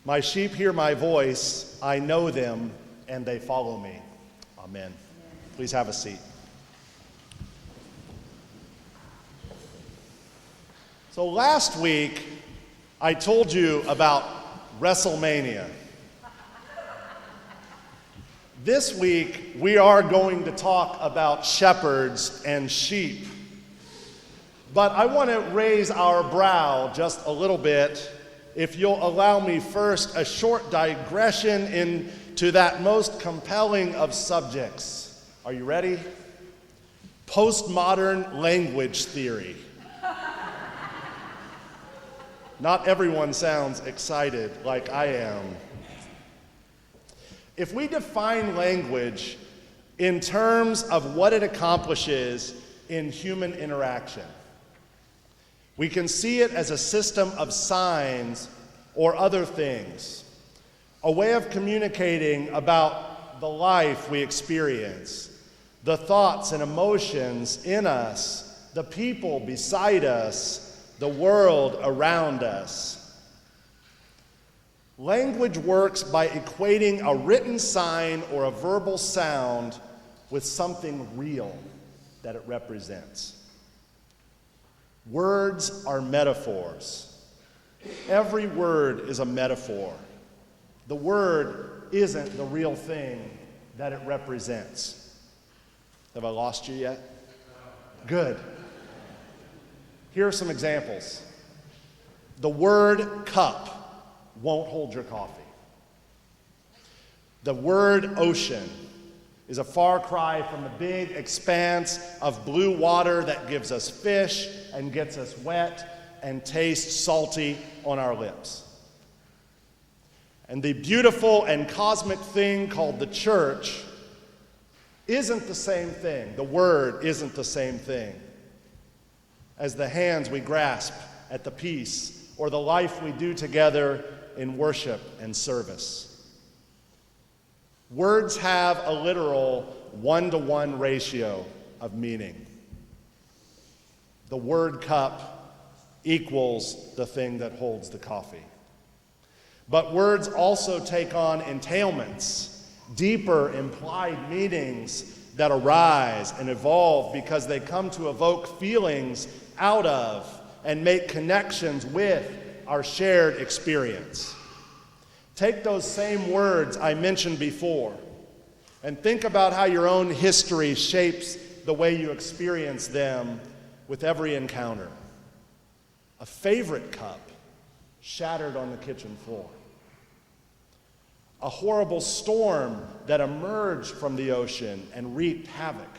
My sheep hear my voice, I know them, and they follow me. Amen. Please have a seat. So last week, I told you about WrestleMania. This week, we are going to talk about shepherds and sheep. But I want to raise our brow just a little bit, if you'll allow me first a short digression into that most compelling of subjects. Are you ready? Postmodern language theory. Not everyone sounds excited like I am. If we define language in terms of what it accomplishes in human interaction, we can see it as a system of signs or other things, a way of communicating about the life we experience, the thoughts and emotions in us, the people beside us, the world around us. Language works by equating a written sign or a verbal sound with something real that it represents. Words are metaphors. Every word is a metaphor. The word isn't the real thing that it represents. Have I lost you yet? Good. Here are some examples. The word cup won't hold your coffee. The word ocean is a far cry from the big expanse of blue water that gives us fish and gets us wet and tastes salty on our lips. And the beautiful and cosmic thing called the church isn't the same thing. The word isn't the same thing as the hands we grasp at the peace or the life we do together in worship and service. Words have a literal 1-to-1 ratio of meaning. The word cup equals the thing that holds the coffee. But words also take on entailments, deeper implied meanings that arise and evolve because they come to evoke feelings out of and make connections with our shared experience. Take those same words I mentioned before and think about how your own history shapes the way you experience them with every encounter. A favorite cup shattered on the kitchen floor. A horrible storm that emerged from the ocean and wreaked havoc.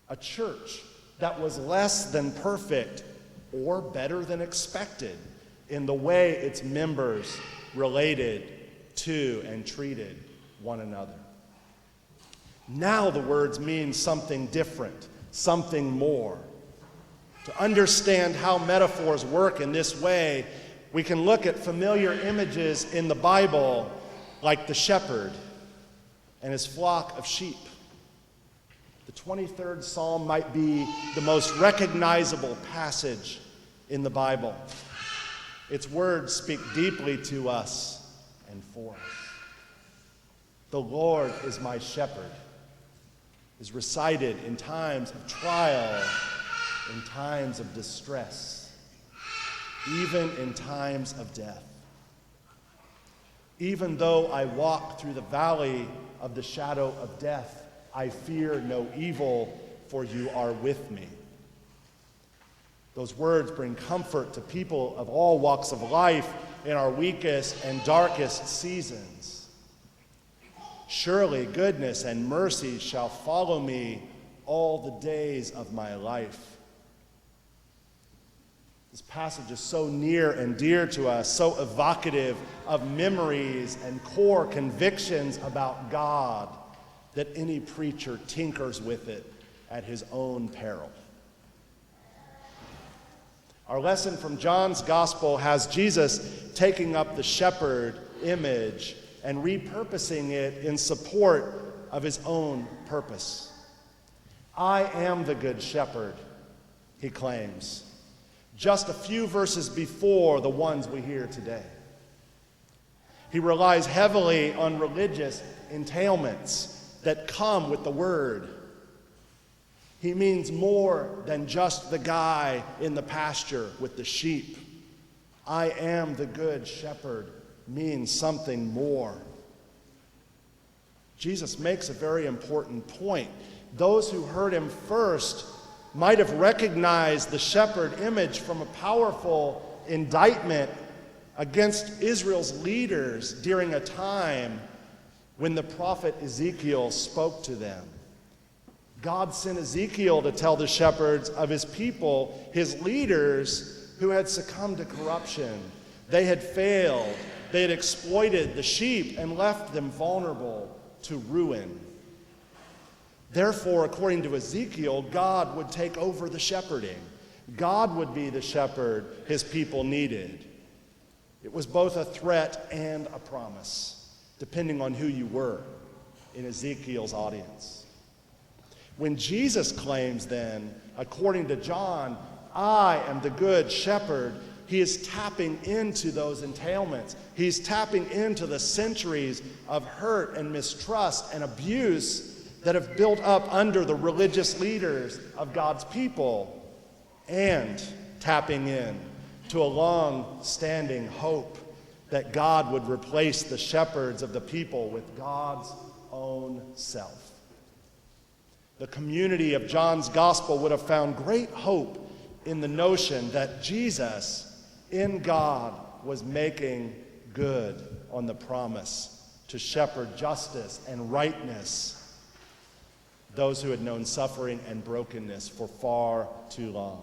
A church that was less than perfect or better than expected in the way its members related to and treated one another. Now the words mean something different, something more. To understand how metaphors work in this way, we can look at familiar images in the Bible like the shepherd and his flock of sheep. The 23rd Psalm might be the most recognizable passage in the Bible. Its words speak deeply to us and for us. The Lord is my shepherd is recited in times of trial, in times of distress, even in times of death. Even though I walk through the valley of the shadow of death, I fear no evil, for you are with me. Those words bring comfort to people of all walks of life in our weakest and darkest seasons. Surely goodness and mercy shall follow me all the days of my life. This passage is so near and dear to us, so evocative of memories and core convictions about God, that any preacher tinkers with it at his own peril. Our lesson from John's Gospel has Jesus taking up the shepherd image and repurposing it in support of his own purpose. I am the good shepherd, he claims, just a few verses before the ones we hear today. He relies heavily on religious entailments that come with the word. He means more than just the guy in the pasture with the sheep. I am the good shepherd means something more. Jesus makes a very important point. Those who heard him first might have recognized the shepherd image from a powerful indictment against Israel's leaders during a time when the prophet Ezekiel spoke to them. God sent Ezekiel to tell the shepherds of his people, his leaders, who had succumbed to corruption. They had failed. They had exploited the sheep and left them vulnerable to ruin. Therefore, according to Ezekiel, God would take over the shepherding. God would be the shepherd his people needed. It was both a threat and a promise, depending on who you were in Ezekiel's audience. When Jesus claims then, according to John, I am the good shepherd, he is tapping into those entailments. He's tapping into the centuries of hurt and mistrust and abuse that have built up under the religious leaders of God's people, and tapping in to a long-standing hope that God would replace the shepherds of the people with God's own self. The community of John's gospel would have found great hope in the notion that Jesus, in God, was making good on the promise to shepherd justice and rightness those who had known suffering and brokenness for far too long.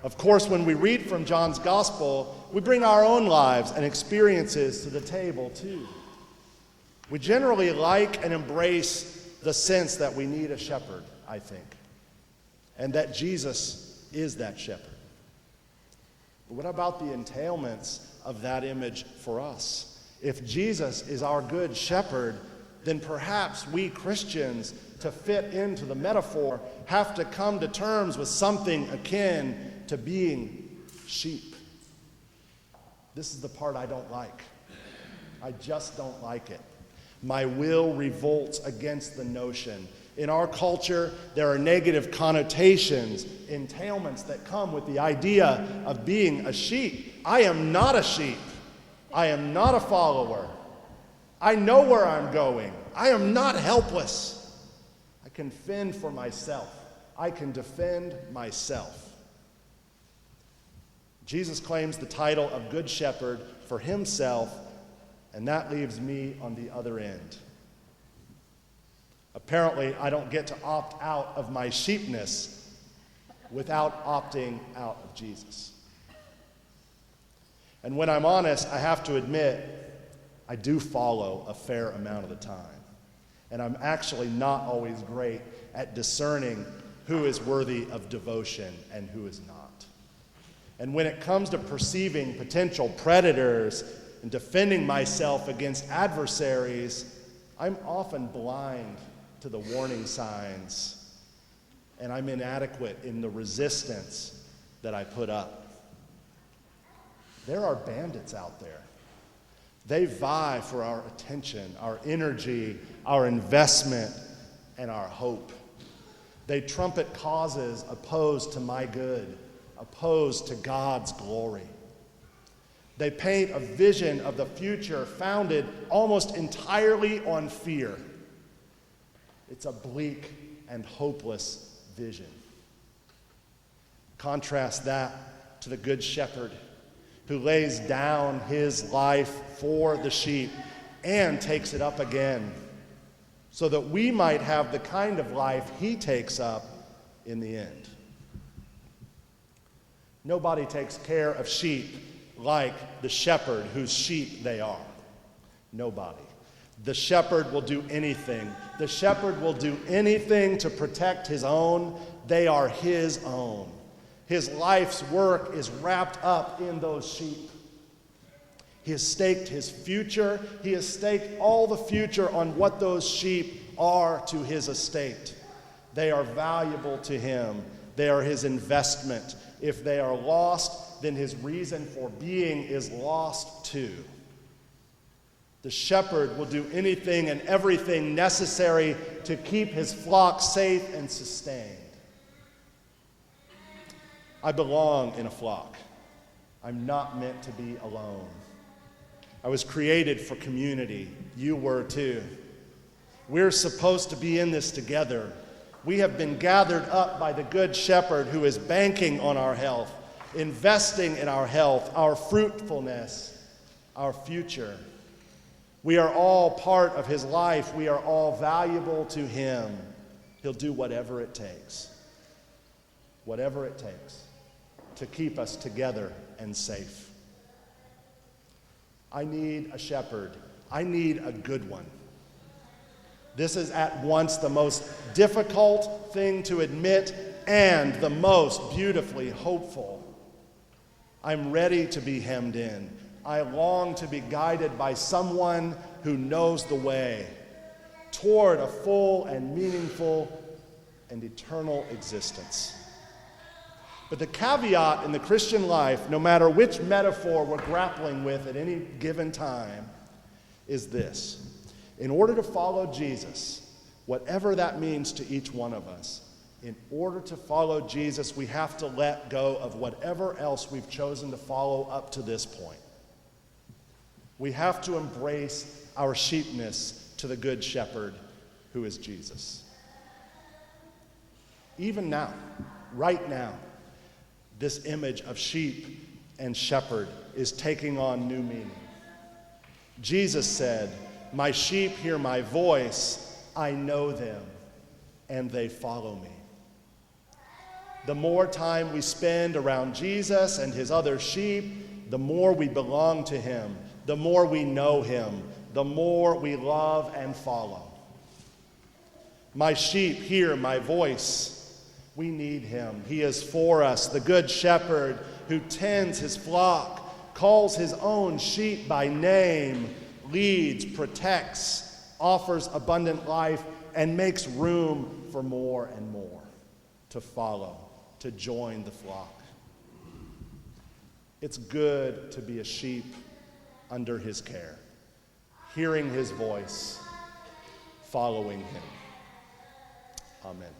Of course, when we read from John's gospel, we bring our own lives and experiences to the table too. We generally like and embrace the sense that we need a shepherd, I think, and that Jesus is that shepherd. But what about the entailments of that image for us? If Jesus is our good shepherd, then perhaps we Christians, to fit into the metaphor, have to come to terms with something akin to being sheep. This is the part I don't like. I just don't like it. My will revolts against the notion. In our culture, there are negative connotations, entailments that come with the idea of being a sheep. I am not a sheep. I am not a follower. I know where I'm going. I am not helpless. I can fend for myself. I can defend myself. Jesus claims the title of Good Shepherd for himself, and that leaves me on the other end. Apparently, I don't get to opt out of my sheepness without opting out of Jesus. And when I'm honest, I have to admit, I do follow a fair amount of the time. And I'm actually not always great at discerning who is worthy of devotion and who is not. And when it comes to perceiving potential predators and defending myself against adversaries, I'm often blind to the warning signs, and I'm inadequate in the resistance that I put up. There are bandits out there. They vie for our attention, our energy, our investment, and our hope. They trumpet causes opposed to my good, opposed to God's glory. They paint a vision of the future founded almost entirely on fear. It's a bleak and hopeless vision. Contrast that to the Good Shepherd, who lays down his life for the sheep and takes it up again, so that we might have the kind of life he takes up in the end. Nobody takes care of sheep like the shepherd whose sheep they are. Nobody. The shepherd will do anything. The shepherd will do anything to protect his own. They are his own. His life's work is wrapped up in those sheep. He has staked his future. He has staked all the future on what those sheep are to his estate. They are valuable to him. They are his investment. If they are lost, then his reason for being is lost too. The shepherd will do anything and everything necessary to keep his flock safe and sustained. I belong in a flock. I'm not meant to be alone. I was created for community. You were too. We're supposed to be in this together. We have been gathered up by the Good Shepherd who is banking on our health, investing in our health, our fruitfulness, our future. We are all part of his life. We are all valuable to him. He'll do whatever it takes to keep us together and safe. I need a shepherd. I need a good one. This is at once the most difficult thing to admit and the most beautifully hopeful. I'm ready to be hemmed in. I long to be guided by someone who knows the way toward a full and meaningful and eternal existence. But the caveat in the Christian life, no matter which metaphor we're grappling with at any given time, is this. In order to follow Jesus, whatever that means to each one of us, in order to follow Jesus, we have to let go of whatever else we've chosen to follow up to this point. We have to embrace our sheepness to the Good Shepherd, who is Jesus. Even now, right now, this image of sheep and shepherd is taking on new meaning. Jesus said, "My sheep hear my voice, I know them, and they follow me." The more time we spend around Jesus and his other sheep, the more we belong to him, the more we know him, the more we love and follow. My sheep hear my voice. We need him. He is for us, the Good Shepherd who tends his flock, calls his own sheep by name, leads, protects, offers abundant life, and makes room for more and more to follow, to join the flock. It's good to be a sheep under his care, hearing his voice, following him. Amen.